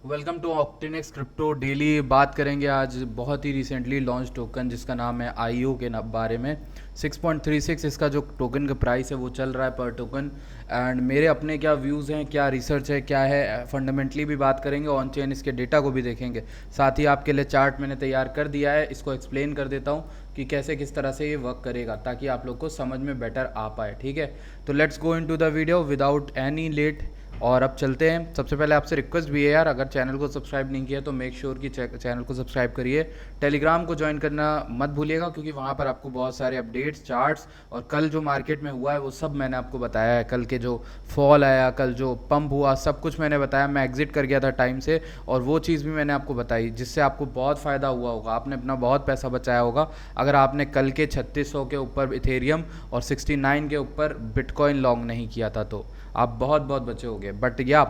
Welcome to Octanex crypto daily. बात करेंगे आज बहुत ही रिसेंटली लॉन्च टोकन जिसका नाम है आईओ के बारे में। 6.36 इसका जो टोकन का प्राइस है वो चल रहा है पर टोकन। एंड मेरे अपने क्या व्यूज़ हैं, क्या रिसर्च है, क्या है फंडामेंटली भी बात करेंगे, ऑन चेन इसके डेटा को भी देखेंगे। साथ ही आपके लिए चार्ट मैंने तैयार कर दिया है, इसको एक्सप्लेन कर देता हूँ कि कैसे किस तरह से ये वर्क करेगा ताकि आप लोग को समझ में बेटर आ पाए। ठीक है, तो let's go into the video without any late. और अब चलते हैं। सबसे पहले आपसे रिक्वेस्ट भी है यार, अगर चैनल को सब्सक्राइब नहीं किया तो मेक श्योर कि चैनल को सब्सक्राइब करिए। टेलीग्राम को ज्वाइन करना मत भूलिएगा क्योंकि वहाँ पर आपको बहुत सारे अपडेट्स, चार्ट्स और कल जो मार्केट में हुआ है वो सब मैंने आपको बताया है। कल के जो फॉल आया, कल जो पंप हुआ, सब कुछ मैंने बताया। मैं एग्जिट कर गया था टाइम से और वो चीज़ भी मैंने आपको बताई जिससे आपको बहुत फ़ायदा हुआ होगा। आपने अपना बहुत पैसा बचाया होगा अगर आपने कल के 3600 के ऊपर इथेरियम और 69 के ऊपर बिटकॉइन लॉन्ग नहीं किया था तो आप बहुत बहुत बचे होगे। बट या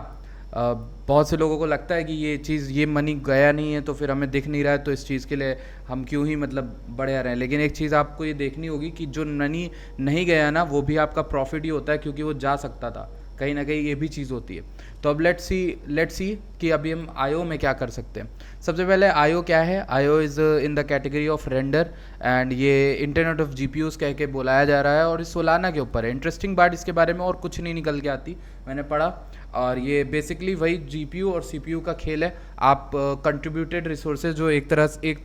बहुत से लोगों को लगता है कि ये चीज़, ये मनी गया नहीं है तो फिर हमें दिख नहीं रहा है तो इस चीज़ के लिए हम क्यों ही मतलब बढ़े आ रहे हैं। लेकिन एक चीज़ आपको ये देखनी होगी कि जो मनी नहीं गया ना वो भी आपका प्रॉफिट ही होता है क्योंकि वो जा सकता था कहीं ना कहीं, ये भी चीज़ होती है। तो अब लेट्स सी कि अभी हम आईओ में क्या कर सकते हैं। सबसे पहले आईओ क्या है। IO is in the category of render and ये इंटरनेट ऑफ जीपीयूज़ कह के बुलाया जा रहा है और इस सोलाना के ऊपर है। इंटरेस्टिंग बात इसके बारे में और कुछ नहीं निकल के आती, मैंने पढ़ा। और ये बेसिकली वही जीपीयू और सीपीयू का खेल है। आप कंट्रीब्यूटेड रिसोर्सेज जो एक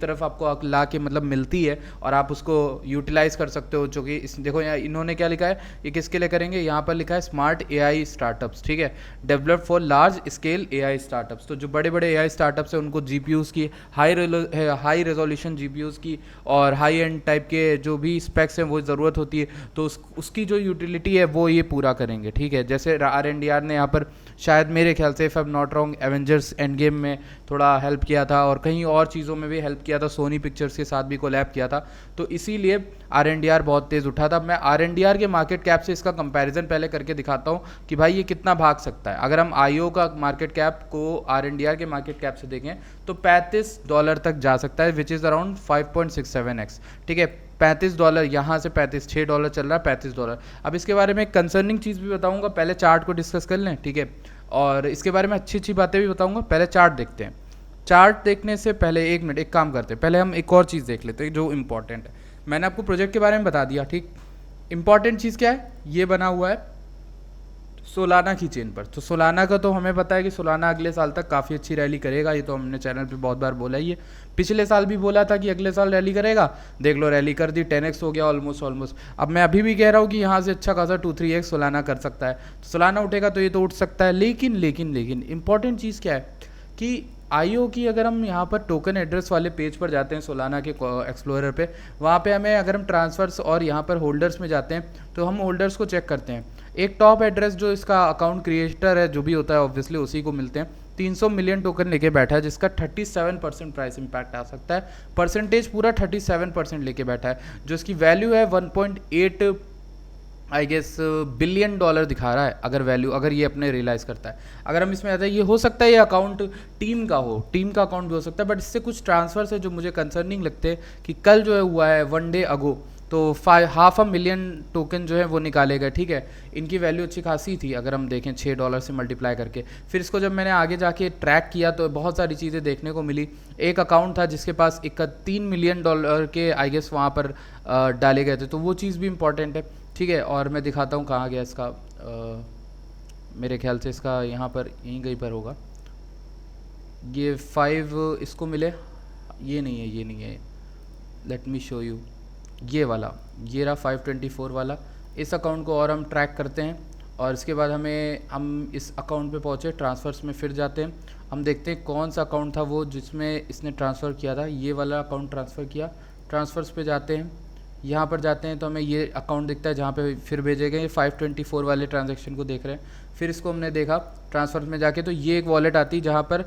तरफ आपको ला के मतलब मिलती है और आप उसको यूटिलाइज कर सकते हो। जो कि देखो यहाँ इन्होंने क्या लिखा है, ये किसके लिए करेंगे, यहाँ पर लिखा है स्मार्ट एआई स्टार्टअप्स। ठीक है, develop for large scale AI startups. तो जो बड़े बड़े एआई स्टार्टअप्स हैं उनको जीपीयूज़ की हाई रेजोल्यूशन जीपीयूज़ की और हाई एंड टाइप के जो भी स्पेक्स हैं वो ज़रूरत होती है तो उसकी जो यूटिलिटी है वो ये पूरा करेंगे। ठीक है, जैसे आर ने यहाँ पर शायद मेरे ख्याल से if I am not wrong Avengers end game में थोड़ा हेल्प किया था और कहीं और चीज़ों में भी हेल्प किया था, सोनी पिक्चर्स के साथ भी कोलैब किया था। तो इसीलिए आर बहुत तेज़ उठा था। मैं आर के मार्केट कैप से इसका कंपैरिजन पहले करके दिखाता हूँ कि भाई ये कितना भाग सकता है। अगर हम आईओ का मार्केट कैप को आर के मार्केट कैप से देखें तो $35 तक जा सकता है, विच इज़ अराउंड 5.67x। ठीक है, $35 यहाँ से $6 चल रहा है, $35। अब इसके बारे में एक कंसर्निंग चीज़ भी बताऊंगा, पहले चार्ट को डिस्कस कर लें। ठीक है, और इसके बारे में अच्छी अच्छी बातें भी बताऊंगा। पहले चार्ट देखते हैं। चार्ट देखने से पहले एक मिनट एक काम करते हैं, पहले हम एक और चीज़ देख लेते हैं जो इंपॉर्टेंट है। मैंने आपको प्रोजेक्ट के बारे में बता दिया, ठीक। इंपॉर्टेंट चीज़ क्या है, ये बना हुआ है सोलाना की चेन पर। तो सोलाना का तो हमें पता है कि सोलाना अगले साल तक काफ़ी अच्छी रैली करेगा, ये तो हमने चैनल पे बहुत बार बोला ही है। पिछले साल भी बोला था कि अगले साल रैली करेगा, देख लो रैली कर दी, 10x हो गया ऑलमोस्ट। अब मैं अभी भी कह रहा हूँ कि यहाँ से अच्छा खासा 2-3x सोलाना कर सकता है। तो सोलाना उठेगा तो ये तो उठ सकता है। लेकिन इंपॉर्टेंट चीज़ क्या है कि आईओ की अगर हम यहाँ पर टोकन एड्रेस वाले पेज पर जाते हैं सोलाना के एक्सप्लोरर पे, वहाँ पे हमें अगर हम ट्रांसफर्स और यहाँ पर होल्डर्स में जाते हैं तो हम होल्डर्स को चेक करते हैं। एक टॉप एड्रेस जो इसका अकाउंट क्रिएटर है जो भी होता है ऑब्वियसली उसी को मिलते हैं, 300 मिलियन टोकन लेके बैठा है जिसका 37% प्राइस इंपैक्ट आ सकता है। परसेंटेज पूरा 37% लेके बैठा है, जो इसकी वैल्यू है 1.8 आई गेस बिलियन डॉलर दिखा रहा है अगर वैल्यू, अगर ये अपने रियलाइज़ करता है। अगर हम इसमें आता है, ये हो सकता है ये अकाउंट टीम का हो, टीम का अकाउंट भी हो सकता है। बट इससे कुछ ट्रांसफर्स है जो मुझे कंसर्निंग लगते हैं कि कल जो है हुआ है 1 डे अगो, तो 500,000 टोकन जो है वो निकाले गए। ठीक है, इनकी वैल्यू अच्छी खासी थी अगर हम देखें $6 से मल्टीप्लाई करके। फिर इसको जब मैंने आगे जाके ट्रैक किया तो बहुत सारी चीज़ें देखने को मिली। एक अकाउंट था जिसके पास $3 मिलियन के आई गेस वहाँ पर डाले गए थे, तो वो चीज़ भी इंपॉर्टेंट है। ठीक है, और मैं दिखाता हूँ कहाँ गया इसका, मेरे ख्याल से इसका यहाँ पर यहीं कहीं पर होगा। ये 5 इसको मिले, ये नहीं है, लेट मी शो यू, ये वाला, ये रहा 524 वाला। इस अकाउंट को और हम ट्रैक करते हैं और इसके बाद हम इस अकाउंट पे पहुँचे, ट्रांसफ़र्स में फिर जाते हैं। हम देखते हैं कौन सा अकाउंट था वो जिसमें इसने ट्रांसफ़र किया था, ये वाला अकाउंट ट्रांसफ़र किया। ट्रांसफ़र्स पे जाते हैं, यहाँ पर जाते हैं तो हमें ये अकाउंट दिखता है जहाँ पे फिर भेजे गए 524 वाले ट्रांजैक्शन को देख रहे हैं। फिर इसको हमने देखा ट्रांसफर में जाके तो ये एक वॉलेट आती है जहाँ पर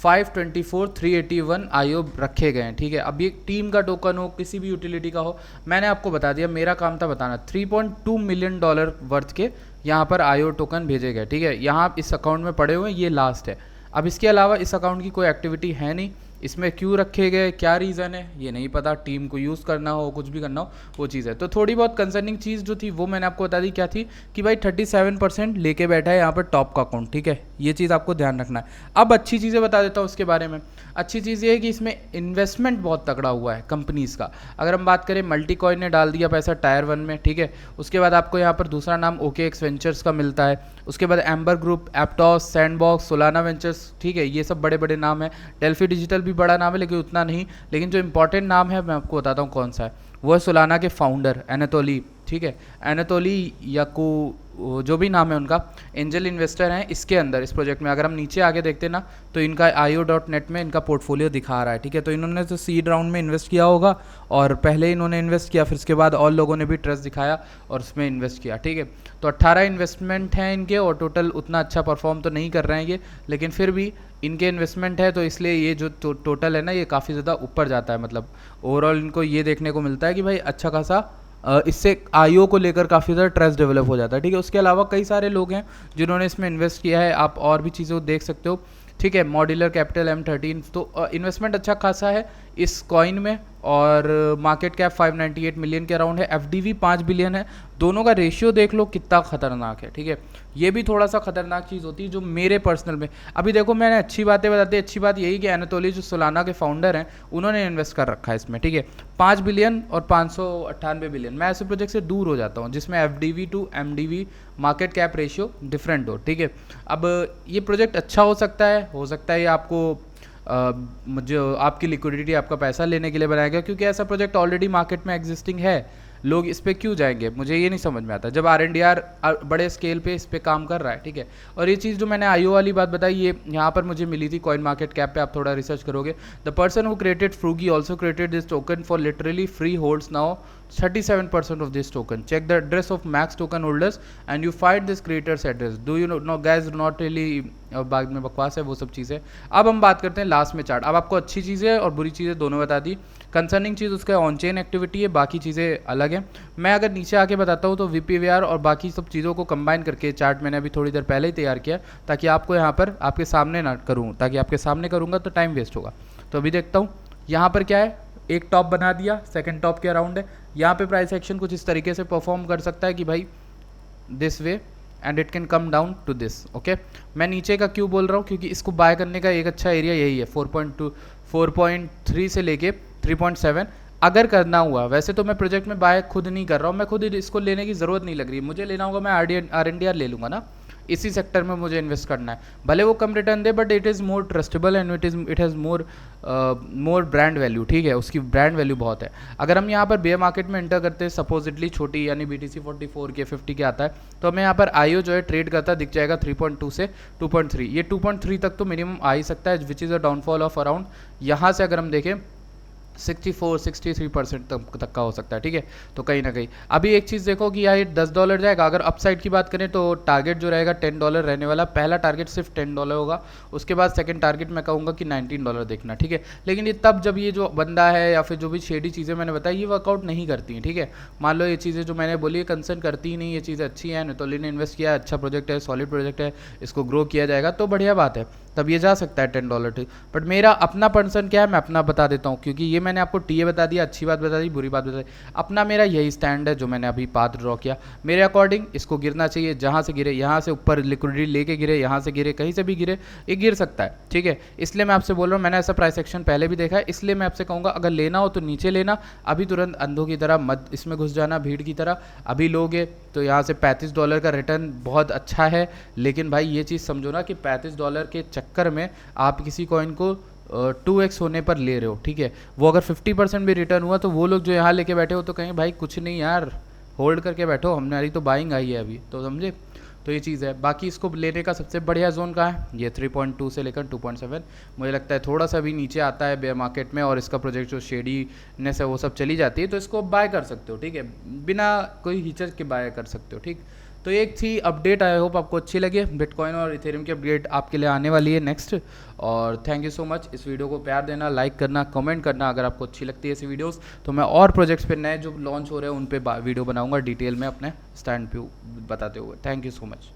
524,381 आईओ रखे गए हैं। ठीक है, अब ये टीम का टोकन हो, किसी भी यूटिलिटी का हो, मैंने आपको बता दिया, मेरा काम था बताना। $3.2 मिलियन वर्थ के यहाँ पर आईओ टोकन भेजे गए। ठीक है, यहाँ इस अकाउंट में पड़े हुए हैं, ये लास्ट है। अब इसके अलावा इस अकाउंट की कोई एक्टिविटी है नहीं, इसमें क्यों रखे गए, क्या रीज़न है ये नहीं पता, टीम को यूज़ करना हो, कुछ भी करना हो, वो चीज़ है। तो थोड़ी बहुत कंसर्निंग चीज़ जो थी वो मैंने आपको बता दी क्या थी कि भाई 37% लेके बैठा है यहाँ पर टॉप का अकाउंट, ठीक है, ये चीज़ आपको ध्यान रखना है। अब अच्छी चीज़ें बता देता हूँ उसके बारे में। अच्छी चीज़ ये है कि इसमें इन्वेस्टमेंट बहुत तगड़ा हुआ है कंपनीज़ का। अगर हम बात करें, मल्टी कॉइन ने डाल दिया पैसा टायर 1 में, ठीक है। उसके बाद आपको यहाँ पर दूसरा नाम OKX वेंचर्स का मिलता है। उसके बाद Amber Group, Aptos, Sandbox, Solana Ventures, ठीक है, ये सब बड़े बड़े नाम है। डेल्फी डिजिटल भी बड़ा नाम है लेकिन उतना नहीं। लेकिन जो इंपॉर्टेंट नाम है मैं आपको बताता हूँ कौन सा है, वो है सोलाना के फाउंडर एनातोली, ठीक है, एनातोली याकू, जो भी नाम है उनका, एंजल इन्वेस्टर हैं इसके अंदर, इस प्रोजेक्ट में। अगर हम नीचे आगे देखते ना तो इनका IO.net में इनका पोर्टफोलियो दिखा रहा है, ठीक है। तो इन्होंने तो सीड राउंड में इन्वेस्ट किया होगा और पहले इन्होंने इन्वेस्ट किया, फिर उसके बाद और लोगों ने भी ट्रस्ट दिखाया और उसमें इन्वेस्ट किया, ठीक है। तो 18 इन्वेस्टमेंट हैं इनके और टोटल उतना अच्छा परफॉर्म तो नहीं कर रहे हैं ये, लेकिन फिर भी इनके इन्वेस्टमेंट है तो इसलिए ये जो टोटल है ना ये काफ़ी ज़्यादा ऊपर जाता है। मतलब ओवरऑल इनको ये देखने को मिलता है कि भाई अच्छा खासा इससे IO को लेकर काफ़ी ज़्यादा ट्रस्ट डेवलप हो जाता है, ठीक है। उसके अलावा कई सारे लोग हैं जिन्होंने इसमें इन्वेस्ट किया है, आप और भी चीज़ों को देख सकते हो, ठीक है। मॉड्यूलर कैपिटल M13, तो इन्वेस्टमेंट अच्छा खासा है इस कॉइन में और मार्केट कैप 598 मिलियन के अराउंड है। FDV 5 बिलियन है। दोनों का रेशियो देख लो कितना खतरनाक है, ठीक है। ये भी थोड़ा सा खतरनाक चीज़ होती है जो मेरे पर्सनल में, अभी देखो मैंने अच्छी बातें बताते, अच्छी बात यही कि एनातोली जो सोलाना के फाउंडर हैं उन्होंने इन्वेस्ट कर रखा है इसमें, ठीक है। 5 बिलियन और 598 बिलियन, मैं ऐसे प्रोजेक्ट से दूर हो जाता हूँ जिसमें FDV to MDV market cap ratio different हो, ठीक है। अब ये प्रोजेक्ट अच्छा हो सकता है ये आपको जो आपकी लिक्विडिटी, आपका पैसा लेने के लिए बनाया गया, क्योंकि ऐसा प्रोजेक्ट ऑलरेडी मार्केट में एग्जिस्टिंग है, लोग इस पे क्यों जाएंगे, मुझे ये नहीं समझ में आता। जब R&DR बड़े स्केल पे इस पे काम कर रहा है, ठीक है। और ये चीज़ जो मैंने IO वाली बात बताई, ये यहाँ पर मुझे मिली थी कॉइन मार्केट कैप पे, आप थोड़ा रिसर्च करोगे। The person who created Frugi also created this token for literally free holds now 37% of this token. Check the address of max token holders and you find this creator's address. Do you know guys, not really बाद में बकवास है वो सब चीज़ें। अब हम बात करते हैं लास्ट में चार्ट। अब आपको अच्छी चीज़ें और बुरी चीज़ें दोनों बता दी। कंसर्निंग चीज़ उसका ऑन चेन एक्टिविटी है, बाकी चीज़ें अलग हैं। मैं अगर नीचे आके बताता हूँ तो VPVR और बाकी सब चीज़ों को कंबाइन करके चार्ट मैंने अभी थोड़ी देर पहले ही तैयार किया ताकि आपको यहाँ पर आपके सामने ना करूँ, ताकि आपके सामने करूँगा तो टाइम वेस्ट होगा। तो अभी देखता हूँ यहाँ पर क्या है, एक टॉप बना दिया, सेकंड टॉप के अराउंड है। यहाँ पे प्राइस एक्शन कुछ इस तरीके से परफॉर्म कर सकता है कि भाई this way and it can come down to this, okay. मैं नीचे का क्यों बोल रहा हूँ, क्योंकि इसको बाय करने का एक अच्छा एरिया यही है 4.3 से लेके 3.7 अगर करना हुआ। वैसे तो मैं प्रोजेक्ट में बाय खुद नहीं कर रहा हूँ, मैं खुद इसको लेने की ज़रूरत नहीं लग रही है, मुझे लेना होगा मैं R&DR ले लूँगा ना, इसी सेक्टर में मुझे इन्वेस्ट करना है, भले वो कम रिटर्न दे but it is more trustable and it has more brand value, ठीक है, उसकी ब्रांड वैल्यू बहुत है। अगर हम यहाँ पर बेयर मार्केट में एंटर करते हैं सपोजिटली छोटी यानी BTC 44 के 50 के आता है, तो हमें यहाँ पर IO जो है ट्रेड करता दिख जाएगा 3.2 से 2.3, ये 2.3 तक तो मिनिमम आ ही सकता है, which is a downfall of around, यहाँ से अगर हम देखें 64-63% तक का हो सकता है, ठीक है। तो कहीं ना कहीं अभी एक चीज़ देखो कि यार ये $10 जाएगा। अगर अपसाइड की बात करें तो टारगेट जो रहेगा $10 रहने वाला, पहला टारगेट सिर्फ $10 होगा, उसके बाद सेकंड टारगेट मैं कहूँगा कि $19 देखना, ठीक है। लेकिन ये तब जब ये जो बंदा है या फिर जो भी शेडी चीज़ें मैंने बताई ये वर्कआउट नहीं करती हैं, ठीक है। मान लो ये चीज़ें जो मैंने बोली कंसर्न करती ही नहीं, ये चीज़ें अच्छी हैं, एनातोली ने इन्वेस्ट किया, अच्छा प्रोजेक्ट है, सॉलिड प्रोजेक्ट है, इसको ग्रो किया जाएगा तो बढ़िया बात है, तब ये जा सकता है $10, ठीक। बट मेरा अपना पर्सन क्या है मैं अपना बता देता हूँ, क्योंकि ये मैंने आपको टीए बता दिया, अच्छी बात बता दी, बुरी बात बता दी, अपना मेरा यही स्टैंड है जो मैंने अभी पाथ ड्रॉ किया। मेरे अकॉर्डिंग इसको गिरना चाहिए, जहाँ से गिरे, यहाँ से ऊपर लिक्विडिटी लेके गिरे, यहाँ से गिरे, कहीं से भी गिरे, ये गिर सकता है, ठीक है। इसलिए मैं आपसे बोल रहा हूँ, मैंने ऐसा प्राइस एक्शन पहले भी देखा है, इसलिए मैं आपसे कहूँगा अगर लेना हो तो नीचे लेना, अभी तुरंत अंधों की तरह मत इसमें घुस जाना भीड़ की तरह। अभी लोगे तो यहाँ से $35 का रिटर्न बहुत अच्छा है, लेकिन भाई ये चीज़ समझो ना कि $35 के चक्कर में आप किसी कॉइन को 2x होने पर ले रहे हो, ठीक है। वो अगर 50% भी रिटर्न हुआ तो वो लोग जो यहाँ लेके बैठे हो तो कहें भाई कुछ नहीं यार, होल्ड करके बैठो, हमारी तो बाइंग आई है अभी, तो समझे। तो ये चीज़ है। बाकी इसको लेने का सबसे बढ़िया जोन कहाँ है, ये 3.2 से लेकर 2.7 मुझे लगता है थोड़ा सा भी नीचे आता है बेयर मार्केट में, और इसका प्रोजेक्ट जो शेडीनेस है वो सब चली जाती है, तो इसको बाय कर सकते हो, ठीक है, बिना कोई हिचक के बाय कर सकते हो, ठीक। तो एक थी अपडेट, आई होप आपको अच्छी लगे। बिटकॉइन और इथेरियम की अपडेट आपके लिए आने वाली है नेक्स्ट, और थैंक यू सो मच। इस वीडियो को प्यार देना, लाइक करना, कमेंट करना अगर आपको अच्छी लगती है ऐसी वीडियोस, तो मैं और प्रोजेक्ट्स पे नए जो लॉन्च हो रहे हैं उन पे वीडियो बनाऊंगा डिटेल में अपने स्टैंड पे बताते हुए। Thank you so much.